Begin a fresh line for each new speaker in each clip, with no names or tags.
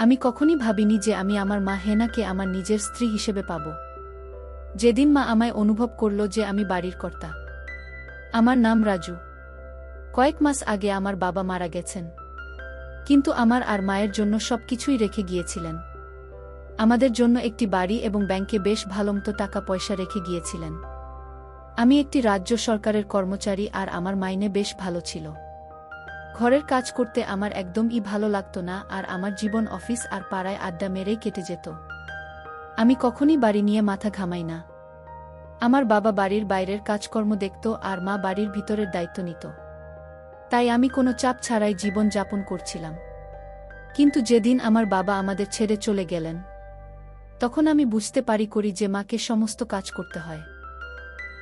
আমি কখনই ভাবিনি যে আমি আমার মা হেনাকে আমার নিজের স্ত্রী হিসেবে পাব। যেদিন মা আমায় অনুভব করল যে আমি বাড়ির কর্তা। আমার নাম রাজু। কয়েক মাস আগে আমার বাবা মারা গেছেন, কিন্তু আমার আর মায়ের জন্য সবকিছুই রেখে গিয়েছিলেন। আমাদের জন্য একটি বাড়ি এবং ব্যাংকে বেশ ভালোমতো টাকা পয়সা রেখে গিয়েছিলেন। আমি একটি রাজ্য সরকারের কর্মচারী আর আমার মাইনে বেশ ভালো ছিল। ঘরের কাজ করতে আমার একদমই ভালো লাগতো না, আর আমার জীবন অফিস আর পাড়ায় আড্ডা মেরেই কেটে যেত। আমি কখনই বাড়ি নিয়ে মাথা ঘামাই না। আমার বাবা বাড়ির বাইরের কাজকর্ম দেখত আর মা বাড়ির ভিতরের দায়িত্ব নিত। তাই আমি কোনো চাপ ছাড়াই জীবন যাপন করছিলাম। কিন্তু যেদিন আমার বাবা আমাদের ছেড়ে চলে গেলেন, তখন আমি বুঝতে পারি যে মাকে সমস্ত কাজ করতে হয়।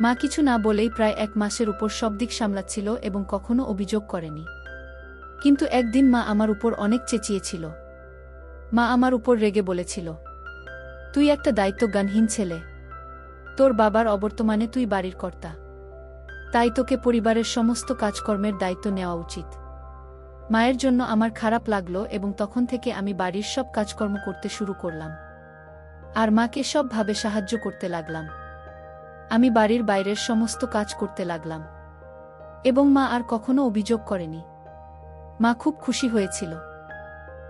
মা কিছু না বলেই প্রায় 1 মাসের উপর সব দিক সামলাচ্ছিল এবং কখনো অভিযোগ করেনি। কিন্তু একদিন মা আমার উপর অনেক চেঁচিয়েছিল। মা আমার উপর রেগে বলেছিল, তুই একটা দায়িত্বজ্ঞানহীন ছেলে। তোর বাবার অবর্তমানে তুই বাড়ির কর্তা, তাই তোকে পরিবারের সমস্ত কাজকর্মের দায়িত্ব নেওয়া উচিত। মায়ের জন্য আমার খারাপ লাগলো এবং তখন থেকে আমি বাড়ির সব কাজকর্ম করতে শুরু করলাম আর মাকে সবভাবে সাহায্য করতে লাগলাম। আমি বাড়ির বাইরের সমস্ত কাজ করতে লাগলাম এবং মা আর কখনো অভিযোগ করেনি। মা খুব খুশি হয়েছিল।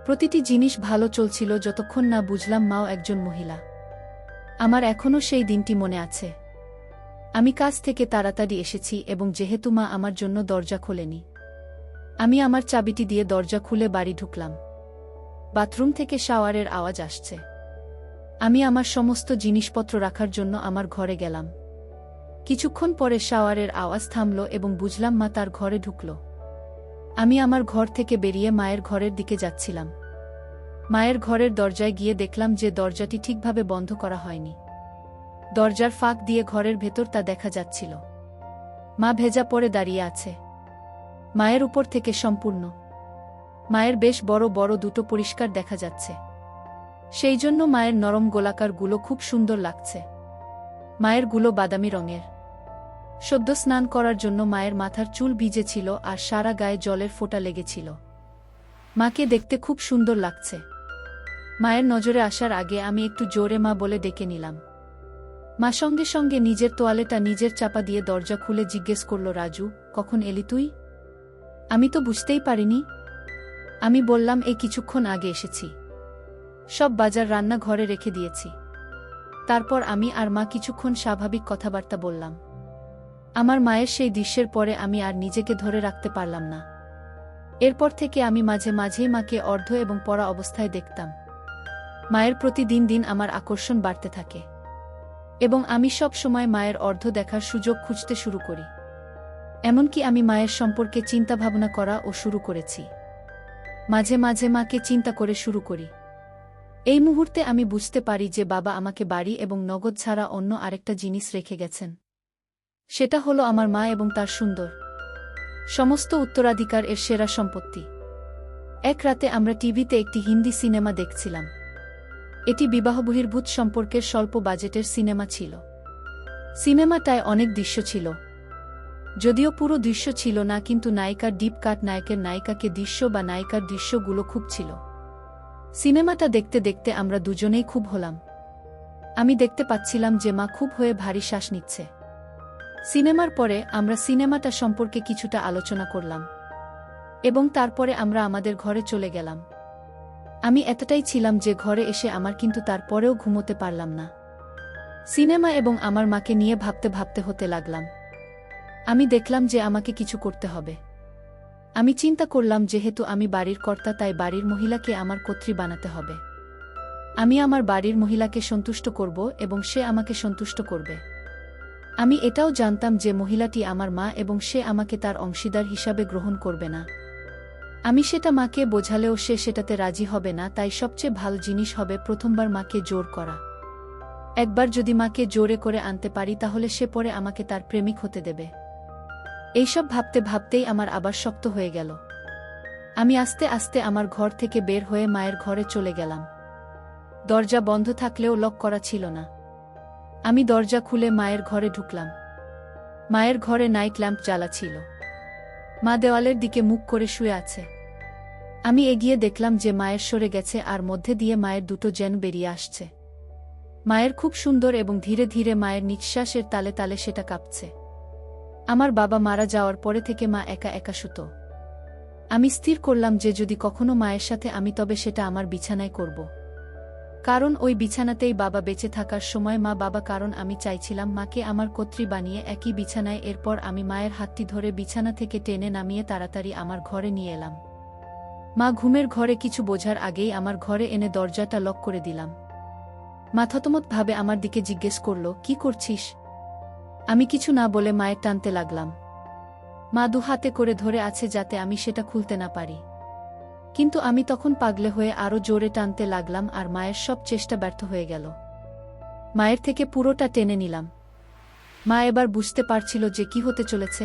প্রতিটি জিনিস ভালো চলছিল যতক্ষণ না বুঝলাম মাও একজন মহিলা। আমার এখনও সেই দিনটি মনে আছে। আমি কাজ থেকে তাড়াতাড়ি এসেছি এবং যেহেতু মা আমার জন্য দরজা খোলেনি, আমি আমার চাবিটি দিয়ে দরজা খুলে বাড়ি ঢুকলাম। বাথরুম থেকে শাওয়ারের আওয়াজ আসছে। আমি আমার সমস্ত জিনিসপত্র রাখার জন্য আমার ঘরে গেলাম। কিছুক্ষণ পরে শাওয়ারের আওয়াজ থামল এবং বুঝলাম মা তার ঘরে ঢুকল। আমি আমার ঘর থেকে বেরিয়ে মায়ের ঘরের দিকে যাচ্ছিলাম। মায়ের ঘরের দরজায় গিয়ে দেখলাম যে দরজাটি ঠিকভাবে বন্ধ করা হয়নি। দরজার ফাঁক দিয়ে ঘরের ভেতর তা দেখা যাচ্ছিল। মা ভেজা পড়ে দাঁড়িয়ে আছে, মায়ের উপর থেকে সম্পূর্ণ। মায়ের বেশ বড় বড় দুটো পরিষ্কার দেখা যাচ্ছে, সেই জন্য মায়ের নরম গোলাকার গুলো খুব সুন্দর লাগছে। মায়ের গুলো বাদামি রঙের। সদ্য স্নান করার জন্য মায়ের মাথার চুল ভিজে ছিল আর সারা গায়ে জলের ফোঁটা লেগেছিল। মাকে দেখতে খুব সুন্দর লাগছে। মায়ের নজরে আসার আগে আমি একটু জোরে মা বলে ডেকে নিলাম। মা সঙ্গে সঙ্গে নিজের তোয়ালেটা নিজের চাপা দিয়ে দরজা খুলে জিজ্ঞেস করল, রাজু, কখন এলি তুই? আমি তো বুঝতেই পারিনি। আমি বললাম, এই কিছুক্ষণ আগে এসেছি। সব বাজার রান্না ঘরে রেখে দিয়েছি। তারপর আমি আর মা কিছুক্ষণ স্বাভাবিক কথাবার্তা বললাম। আমার মায়ের সেই দৃশ্যের পরে আমি আর নিজেকে ধরে রাখতে পারলাম না। এরপর থেকে আমি মাঝে মাঝেই মাকে অর্ধ এবং পড়া অবস্থায় দেখতাম। মায়ের প্রতি দিন দিন আমার আকর্ষণ বাড়তে থাকে এবং আমি সব সময় মায়ের অর্ধ দেখার সুযোগ খুঁজতে শুরু করি। এমনকি আমি মায়ের সম্পর্কে চিন্তা ভাবনা করা ও শুরু করেছি। মাঝে মাঝে মাকে চিন্তা করে শুরু করি। এই মুহূর্তে আমি বুঝতে পারি যে বাবা আমাকে বাড়ি এবং নগদ ছাড়া অন্য আরেকটা জিনিস রেখে গেছেন। সেটা হলো আমার মা এবং তার সুন্দর সমস্ত উত্তরাধিকার এর সেরা সম্পত্তি। এক রাতে আমরা টিভিতে একটি হিন্দি সিনেমা দেখছিলাম। এটি বিবাহবহির্ভূত সম্পর্কের স্বল্প বাজেটের সিনেমা ছিল। সিনেমাটায় অনেক দৃশ্য ছিল, যদিও পুরো দৃশ্য ছিল না, কিন্তু নায়িকার ডিপ কাট, নায়কের নায়িকাকে দৃশ্য বা নায়িকার দৃশ্যগুলো খুব ছিল। সিনেমাটা দেখতে দেখতে আমরা দুজনেই খুব হলাম। আমি দেখতে পাচ্ছিলাম যে মা খুব হয়ে ভারী শ্বাস নিচ্ছে। সিনেমার পরে আমরা সিনেমাটা সম্পর্কে কিছুটা আলোচনা করলাম এবং তারপরে আমরা আমাদের ঘরে চলে গেলাম। আমি এতটাই ছিলাম যে ঘরে এসে আমার কিন্তু তারপরেও ঘুমোতে পারলাম না। সিনেমা এবং আমার মাকে নিয়ে ভাবতে ভাবতে হতে লাগলাম। আমি দেখলাম যে আমাকে কিছু করতে হবে। আমি চিন্তা করলাম, যেহেতু আমি বাড়ির কর্তা, তাই বাড়ির মহিলাকে আমার কর্ত্রী বানাতে হবে। আমি আমার বাড়ির মহিলাকে সন্তুষ্ট করব এবং সে আমাকে সন্তুষ্ট করবে। আমি এটাও জানতাম যে মহিলাটি আমার মা এবং সে আমাকে তার অংশীদার হিসাবে গ্রহণ করবে না। আমি সেটা মাকে বোঝালেও সে সেটাতে রাজি হবে না, তাই সবচেয়ে ভালো জিনিস হবে প্রথমবার মাকে জোর করা। একবার যদি মাকে জোরে করে আনতে পারি তাহলে সে পরে আমাকে তার প্রেমিক হতে দেবে। এইসব ভাবতে ভাবতেই আমার আবার শক্ত হয়ে গেল। আমি আস্তে আস্তে আমার ঘর থেকে বের হয়ে মায়ের ঘরে চলে গেলাম। দরজা বন্ধ থাকলেও লক করা ছিল না। আমি দরজা খুলে মায়ের ঘরে ঢুকলাম। মায়ের ঘরে নাইট ল্যাম্প জ্বালা ছিল। মা দেওয়ালের দিকে মুখ করে শুয়ে আছে। আমি এগিয়ে দেখলাম যে মায়ের সরে গেছে আর মধ্যে দিয়ে মায়ের দুটো জেন বেরিয়ে আসছে। মায়ের খুব সুন্দর এবং ধীরে ধীরে মায়ের নিঃশ্বাসের তালে তালে সেটা কাঁপছে। আমার বাবা মারা যাওয়ার পরে থেকে মা একা একা শুতো। আমি স্থির করলাম যে যদি কখনো মায়ের সাথে আমি তবে সেটা আমার বিছানায় করব। কারণ ওই বিছানাতেই বাবা বেঁচে থাকার সময় মা বাবা, কারণ আমি চাইছিলাম মাকে আমার কর্ত্রী বানিয়ে একই বিছানায়। এরপর আমি মায়ের হাতটি ধরে বিছানা থেকে টেনে নামিয়ে তাড়াতাড়ি আমার ঘরে নিয়ে এলাম। মা ঘুমের ঘরে কিছু বোঝার আগেই আমার ঘরে এনে দরজাটা লক করে দিলাম। মা থতমতভাবে আমার দিকে জিজ্ঞেস করল, কি করছিস? আমি কিছু না বলে মায়ের টানতে লাগলাম। মা দু হাতে করে ধরে আছে যাতে আমি সেটা খুলতে না পারি। কিন্তু আমি তখন পাগলে হয়ে আরও জোরে টানতে লাগলাম আর মায়ের সব চেষ্টা ব্যর্থ হয়ে গেল। মায়ের থেকে পুরোটা টেনে নিলাম। মা এবার বুঝতে পারছিল যে কি হতে চলেছে।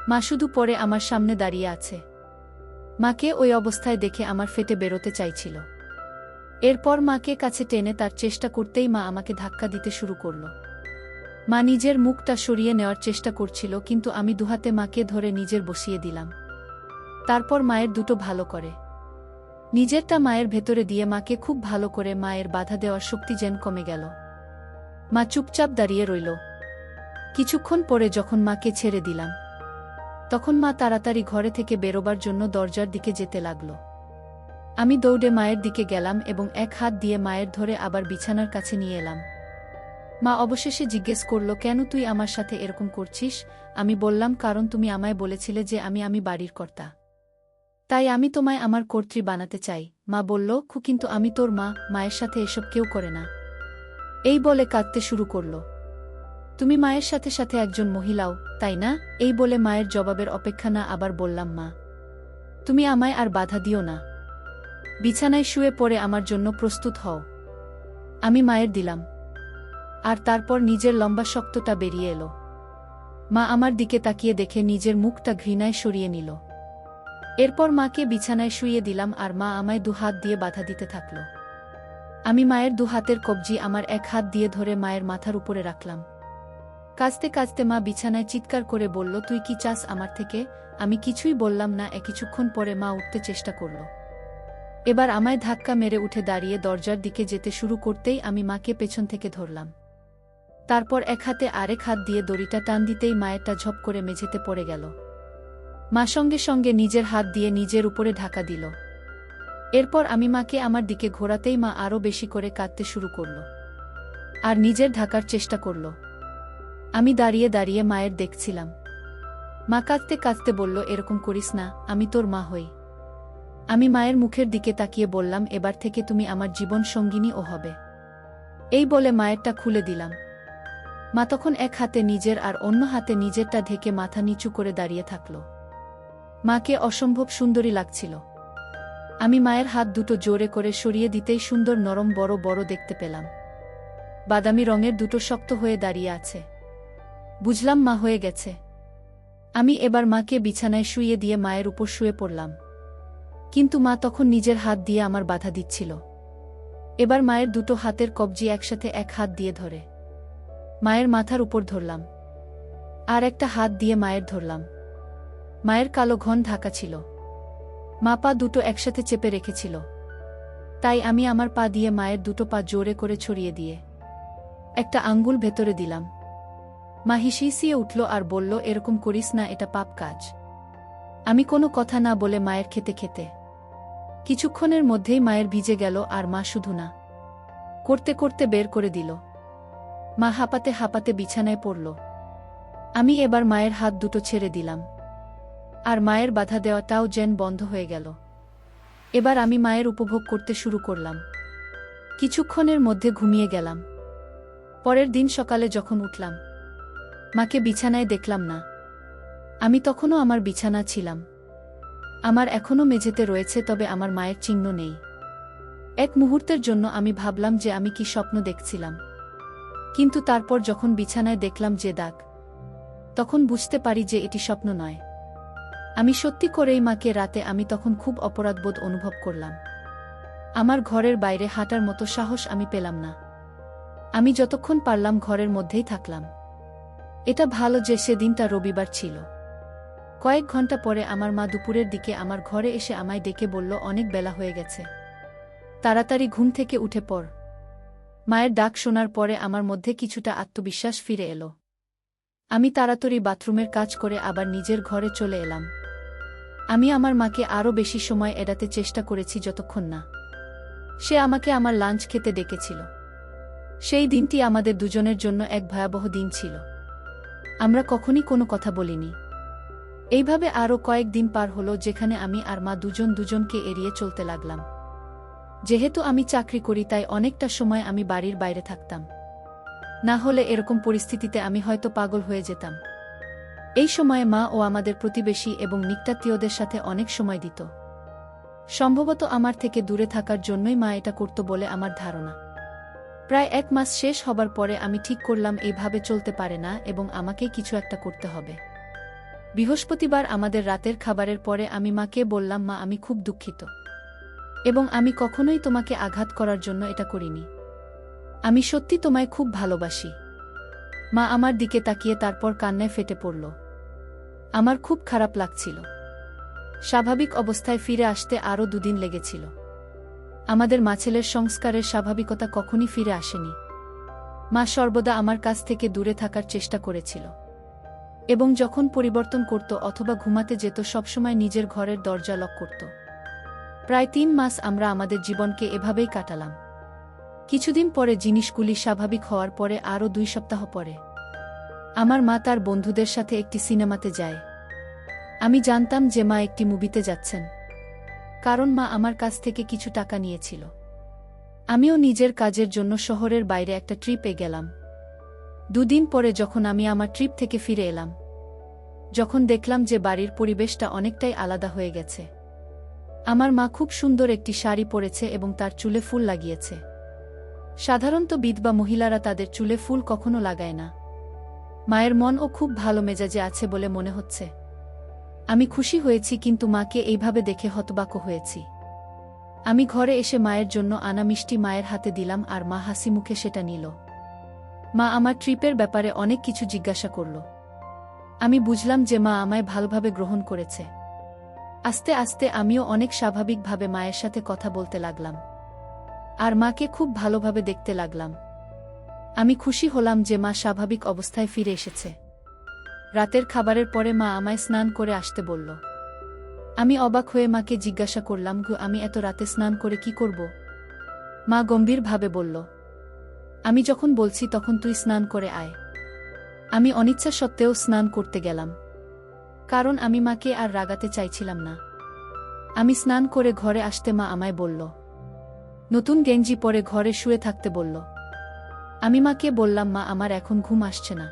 মা শুধু পরে আমার সামনে দাঁড়িয়ে আছে। মাকে ওই অবস্থায় দেখে আমার ফেটে বেরোতে চাইছিল। এরপর মাকে কাছে টেনে তার চেষ্টা করতেই মা আমাকে ধাক্কা দিতে শুরু করল। মা নিজের মুখটা সরিয়ে নেওয়ার চেষ্টা করছিল, কিন্তু আমি দুহাতে মাকে ধরে নিজের বসিয়ে দিলাম। তারপর মায়ের দুটো ভালো করে নিজেরটা মায়ের ভেতরে দিয়ে মাকে খুব ভালো করে মায়ের বাধা দেওয়ার শক্তি যেন কমে গেল। মা চুপচাপ দাঁড়িয়ে রইল। কিছুক্ষণ পরে যখন মাকে ছেড়ে দিলাম, তখন মা তাড়াতাড়ি ঘরে থেকে বেরোবার জন্য দরজার দিকে যেতে লাগল। আমি দৌড়ে মায়ের দিকে গেলাম এবং এক হাত দিয়ে মায়ের ধরে আবার বিছানার কাছে নিয়ে এলাম। মা অবশেষে জিজ্ঞেস করল, কেন তুই আমার সাথে এরকম করছিস? আমি বললাম, কারণ তুমি আমায় বলেছিলে যে আমি বাড়ির কর্তা, তাই আমি তোমায় আমার কর্ত্রী বানাতে চাই। মা বলল, কিন্তু আমি তোর মা, মায়ের সাথে এসব কেউ করে না। এই বলে কাঁদতে শুরু করল। তুমি মায়ের সাথে সাথে একজন মহিলাও, তাই না? এই বলে মায়ের জবাবের অপেক্ষা না আবার বললাম, মা তুমি আমায় আর বাধা দিও না। বিছানায় শুয়ে পড়ে আমার জন্য প্রস্তুত হও। আমি মায়ের দিলাম। আর তারপর নিজের লম্বা শক্তটা বেরিয়ে এলো। মা আমার দিকে তাকিয়ে দেখে নিজের মুখটা ঘৃণায় সরিয়ে নিল। এরপর মাকে বিছানায় শুইয়ে দিলাম আর মা আমায় দু হাত দিয়ে বাধা দিতে থাকল। আমি মায়ের দু হাতের কবজি আমার এক হাত দিয়ে ধরে মায়ের মাথার উপরে রাখলাম। কাঁদতে কাঁদতে মা বিছানায় চিৎকার করে বলল, তুই কি চাস আমার থেকে? আমি কিছুই বললাম না। কিছুক্ষণ পরে মা উঠতে চেষ্টা করল। এবার আমায় ধাক্কা মেরে উঠে দাঁড়িয়ে দরজার দিকে যেতে শুরু করতেই আমি মাকে পেছন থেকে ধরলাম। তারপর এক হাতে আরেক হাত দিয়ে দড়িটা টান দিতেই মায়েরটা ঝপ করে মেঝেতে পড়ে গেল। মা সঙ্গে সঙ্গে নিজের হাত দিয়ে নিজের উপরে ঢাকা দিল। এরপর আমি মাকে আমার দিকে ঘোরাতেই মা আরও বেশি করে কাঁদতে শুরু করল আর নিজের ঢাকার চেষ্টা করল। আমি দাঁড়িয়ে দাঁড়িয়ে মায়ের দেখছিলাম। মা কাঁদতে কাঁদতে বলল, এরকম করিস না, আমি তোর মা হই। আমি মায়ের মুখের দিকে তাকিয়ে বললাম, এবার থেকে তুমি আমার জীবন সঙ্গিনী ও হবে। এই বলে মায়েরটা খুলে দিলাম। মা তখন এক হাতে নিজের আর অন্য হাতে নিজেরটা ঢেকে মাথা নিচু করে দাঁড়িয়ে থাকল। মাকে অসম্ভব সুন্দরী লাগছিল। আমি মায়ের হাত দুটো জোরে করে সরিয়ে দিতেই সুন্দর নরম বড় বড় দেখতে পেলাম। বাদামি রঙের দুটো শক্ত হয়ে দাঁড়িয়ে আছে। বুঝলাম মা হয়ে গেছে। আমি এবার মাকে বিছানায় শুইয়ে দিয়ে মায়ের উপর শুয়ে পড়লাম। কিন্তু মা তখন নিজের হাত দিয়ে আমার বাধা দিচ্ছিল। এবার মায়ের দুটো হাতের কবজি একসাথে এক হাত দিয়ে ধরে মায়ের মাথার উপর ধরলাম, আর একটা হাত দিয়ে মায়ের ধরলাম। মায়ের কালো ঘন ঢাকা ছিল। মা পা দুটো একসাথে চেপে রেখেছিল, তাই আমি আমার পা দিয়ে মায়ের দুটো পা জোরে করে ছড়িয়ে দিয়ে একটা আঙ্গুল ভেতরে দিলাম। মা হিসিয়ে উঠল আর বলল, এরকম করিস না, এটা পাপ কাজ। আমি কোনো কথা না বলে মায়ের খেতে খেতে কিছুক্ষণের মধ্যেই মায়ের ভিজে গেল আর মা শুধু না করতে করতে বের করে দিল। মা হাঁপাতে হাঁপাতে বিছানায় পড়ল। আমি এবার মায়ের হাত দুটো ছেড়ে দিলাম আর মায়ের বাধা দেওয়াটাও যেন বন্ধ হয়ে গেল। এবার আমি মায়ের উপভোগ করতে শুরু করলাম। কিছুক্ষণের মধ্যে ঘুমিয়ে গেলাম। পরের দিন সকালে যখন উঠলাম, মাকে বিছানায় দেখলাম না। আমি তখনও আমার বিছানা ছিলাম। আমার এখনও মেঝেতে রয়েছে, তবে আমার মায়ের চিহ্ন নেই। এক মুহূর্তের জন্য আমি ভাবলাম যে আমি কি স্বপ্ন দেখছিলাম, কিন্তু তারপর যখন বিছানায় দেখলাম যে দাগ, তখন বুঝতে পারি যে এটি স্বপ্ন নয়। আমি সত্যি করেই মাকে রাতে আমি তখন খুব অপরাধবোধ অনুভব করলাম। আমার ঘরের বাইরে হাঁটার মতো সাহস আমি পেলাম না। আমি যতক্ষণ পারলাম ঘরের মধ্যেই থাকলাম। এটা ভালো যে সেদিনটা রবিবার ছিল। কয়েক ঘন্টা পরে আমার মা দুপুরের দিকে আমার ঘরে এসে আমায় ডেকে বলল, অনেক বেলা হয়ে গেছে, তাড়াতাড়ি ঘুম থেকে উঠে পড়। মায়ের ডাক শোনার পরে আমার মধ্যে কিছুটা আত্মবিশ্বাস ফিরে এলো। আমি তাড়াতাড়ি বাথরুমের কাজ করে আবার নিজের ঘরে চলে এলাম। আমি আমার মাকে আরও বেশি সময় এড়াতে চেষ্টা করেছি যতক্ষণ না সে আমাকে আমার লাঞ্চ খেতে ডেকেছিল। সেই দিনটি আমাদের দুজনের জন্য এক ভয়াবহ দিন ছিল। আমরা কখনই কোনো কথা বলিনি। এইভাবে আরও কয়েক দিন পার হলো, যেখানে আমি আর মা দুজনকে এড়িয়ে চলতে লাগলাম। যেহেতু আমি চাকরি করি, তাই অনেকটা সময় আমি বাড়ির বাইরে থাকতাম। না হলে এরকম পরিস্থিতিতে আমি হয়তো পাগল হয়ে যেতাম। এই সময়ে মা ও আমাদের প্রতিবেশী এবং নিকটাত্মীয়দের সাথে অনেক সময় দিত। সম্ভবত আমার থেকে দূরে থাকার জন্যই মা এটা করত বলে আমার ধারণা। প্রায় 1 মাস শেষ হবার পরে আমি ঠিক করলাম এইভাবে চলতে পারে না এবং আমাকে কিছু একটা করতে হবে। বৃহস্পতিবার আমাদের রাতের খাবারের পরে আমি মাকে বললাম, মা, আমি খুব দুঃখিত এবং আমি কখনোই তোমাকে আঘাত করার জন্য এটা করিনি। আমি সত্যি তোমায় খুব ভালোবাসি। মা আমার দিকে তাকিয়ে তারপর কান্নায় ফেটে পড়ল। আমার খুব খারাপ লাগছিল। স্বাভাবিক অবস্থায় ফিরে আসতে আরও 2 দিন লেগেছিল। আমাদের ছেলের সংস্কারের স্বাভাবিকতা কখনই ফিরে আসেনি। মা সর্বদা আমার কাছ থেকে দূরে থাকার চেষ্টা করেছিল এবং যখন পরিবর্তন করত অথবা ঘুমাতে যেত সবসময় নিজের ঘরের দরজা লক করত। প্রায় 3 মাস আমরা আমাদের জীবনকে এভাবেই কাটালাম। কিছুদিন পরে জিনিসগুলি স্বাভাবিক হওয়ার পরে আরও 2 সপ্তাহ পরে আমার মা তার বন্ধুদের সাথে একটি সিনেমাতে যায়। আমি জানতাম যে মা একটি মুভিতে যাচ্ছেন, কারণ মা আমার কাছ থেকে কিছু টাকা নিয়েছিল। আমিও নিজের কাজের জন্য শহরের বাইরে একটা ট্রিপে গেলাম। 2 দিন পরে যখন আমি আমার ট্রিপ থেকে ফিরে এলাম, যখন দেখলাম যে বাড়ির পরিবেশটা অনেকটাই আলাদা হয়ে গেছে। আমার মা খুব সুন্দর একটি শাড়ি পরেছে এবং তার চুলে ফুল লাগিয়েছে। সাধারণত বিধবা মহিলারা তাদের চুলে ফুল কখনো লাগায় না। মায়ের মনও খুব ভালো মেজাজে আছে বলে মনে হচ্ছে। আমি খুশি হয়েছি, কিন্তু মাকে এইভাবে দেখে হতবাক হয়েছি। আমি ঘরে এসে মায়ের জন্য আনা মিষ্টি মায়ের হাতে দিলাম আর মা হাসি মুখে সেটা নিল। মা আমার ট্রিপের ব্যাপারে অনেক কিছু জিজ্ঞাসা করল। আমি বুঝলাম যে মা আমায় ভালোভাবে গ্রহণ করেছে। আস্তে আস্তে আমিও অনেক স্বাভাবিকভাবে মায়ের সাথে কথা বলতে লাগলাম আর মাকে খুব ভালোভাবে দেখতে লাগলাম। আমি খুশি হলাম যে মা স্বাভাবিক অবস্থায় ফিরে এসেছে। রাতের খাবারের পরে মা আমায় স্নান করে আসতে বলল। আমি অবাক হয়ে মাকে জিজ্ঞাসা করলাম, আমি এত রাতে স্নান করে কি করব? মা গম্ভীরভাবে বলল, আমি যখন বলছি তখন তুই স্নান করে আয়। আমি অনিচ্ছা সত্ত্বেও স্নান করতে গেলাম, কারণ আমি মাকে আর রাগাতে চাইছিলাম না। আমি স্নান করে ঘরে আসতে মা আমায় বলল, নতুন গেঞ্জি পরে ঘরে শুয়ে থাকতে বলল। আমি মাকে বললাম, মা, আমার এখন ঘুম আসছে না।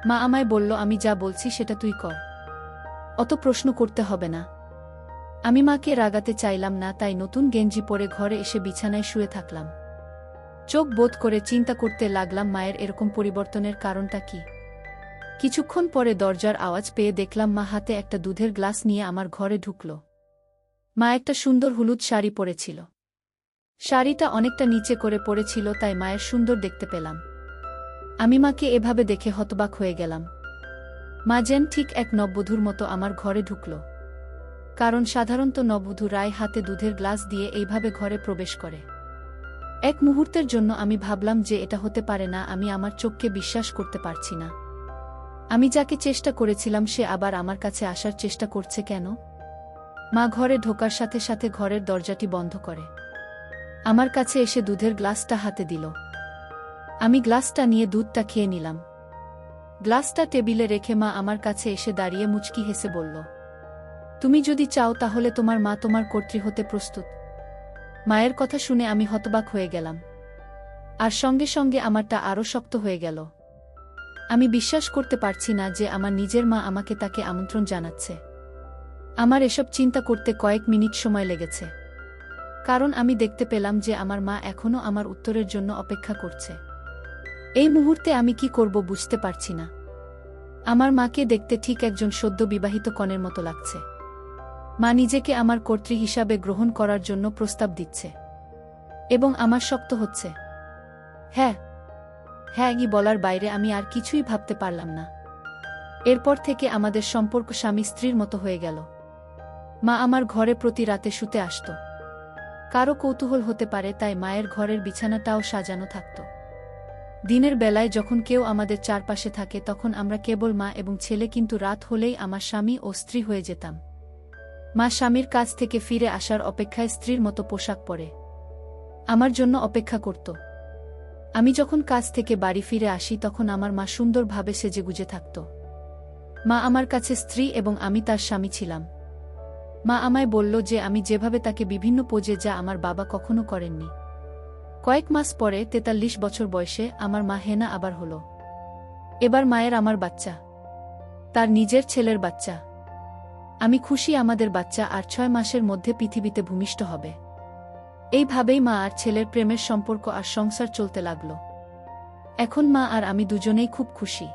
মা আমায় বলল, আমি যা বলছি সেটা তুই কর, অত প্রশ্ন করতে হবে না। আমি মাকে রাগাতে চাইলাম না, তাই নতুন গেঞ্জি পরে ঘরে এসে বিছানায় শুয়ে থাকলাম। চোখ বোধ করে চিন্তা করতে লাগলাম মায়ের এরকম পরিবর্তনের কারণটা কি। কিছুক্ষণ পরে দরজার আওয়াজ পেয়ে দেখলাম মা হাতে একটা দুধের গ্লাস নিয়ে আমার ঘরে ঢুকল। মা একটা সুন্দর হলুদ শাড়ি পরেছিল। শাড়িটা অনেকটা নিচে করে পড়েছিল, তাই মায়ের সুন্দর দেখতে পেলাম। আমি মাকে এভাবে দেখে হতবাক হয়ে গেলাম। মা যেন ঠিক এক নববধূর মতো আমার ঘরে ঢুকল, কারণ সাধারণত নববধূরাই হাতে দুধের গ্লাস দিয়ে এইভাবে ঘরে প্রবেশ করে। এক মুহূর্তের জন্য আমি ভাবলাম যে এটা হতে পারে না। আমি আমার চোখকে বিশ্বাস করতে পারছি না। আমি যাকে চেষ্টা করেছিলাম সে আবার আমার কাছে আসার চেষ্টা করছে কেন? মা ঘরে ঢোকার সাথে সাথে ঘরের দরজাটি বন্ধ করে আমার কাছে এসে দুধের গ্লাসটা হাতে দিল। আমি গ্লাসটা নিয়ে দুধটা খেয়ে নিলাম। গ্লাসটা টেবিলে রেখে মা আমার কাছে এসে দাঁড়িয়ে মুচকি হেসে বলল, তুমি যদি চাও তাহলে তোমার মা তোমার কর্ত্রী হতে প্রস্তুত। মায়ের কথা শুনে আমি হতবাক হয়ে গেলাম, আর সঙ্গে সঙ্গে আমারটা আরও শক্ত হয়ে গেল। আমি বিশ্বাস করতে পারছি না যে আমার নিজের মা আমাকে তাকে আমন্ত্রণ জানাচ্ছে। আমার এসব চিন্তা করতে কয়েক মিনিট সময় লেগেছে, কারণ আমি দেখতে পেলাম যে আমার মা এখনও আমার উত্তরের জন্য অপেক্ষা করছে। এই মুহূর্তে আমি কি করব বুঝতে পারছি না। আমার মাকে দেখতে ঠিক একজন সদ্য বিবাহিত কনের মতো লাগছে। মা নিজেকে আমার কর্ত্রী হিসাবে গ্রহণ করার জন্য প্রস্তাব দিচ্ছে এবং আমার শক্ত হচ্ছে। হ্যাঁ, হ্যাঁ বলার বাইরে আমি আর কিছুই ভাবতে পারলাম না। এরপর থেকে আমাদের সম্পর্ক স্বামী স্ত্রীর মতো হয়ে গেল। মা আমার ঘরে প্রতি রাতে শুতে আসত। কারো কৌতূহল হতে পারে তাই মায়ের ঘরের বিছানাটাও সাজানো থাকত। দিনের বেলায় যখন কেউ আমাদের চারপাশে থাকে তখন আমরা কেবল মা এবং ছেলে, কিন্তু রাত হলেই আমার স্বামী ও স্ত্রী হয়ে যেতাম। মা স্বামীর কাছ থেকে ফিরে আসার অপেক্ষায় স্ত্রীর মতো পোশাক পরে আমার জন্য অপেক্ষা করত। আমি যখন কাজ থেকে বাড়ি ফিরে আসি তখন আমার মা সুন্দরভাবে সেজেগুজে থাকত। মা আমার কাছে স্ত্রী এবং আমি তার স্বামী ছিলাম। মা আমায় বলল যে আমি যেভাবে তাকে বিভিন্ন পোজে, যা আমার বাবা কখনো করেননি। কয়েক মাস পরে ৪৩ বছর বয়সে আমার মা হেনা আবার হল। এবার মায়ের আমার বাচ্চা, তার নিজের ছেলের বাচ্চা। আমি খুশি, আমাদের বাচ্চা আর ৬ মাসের মধ্যে পৃথিবীতে ভূমিষ্ঠ হবে। এইভাবেই মা আর ছেলের প্রেমের সম্পর্ক আর সংসার চলতে লাগল। এখন মা আর আমি দুজনেই খুব খুশি।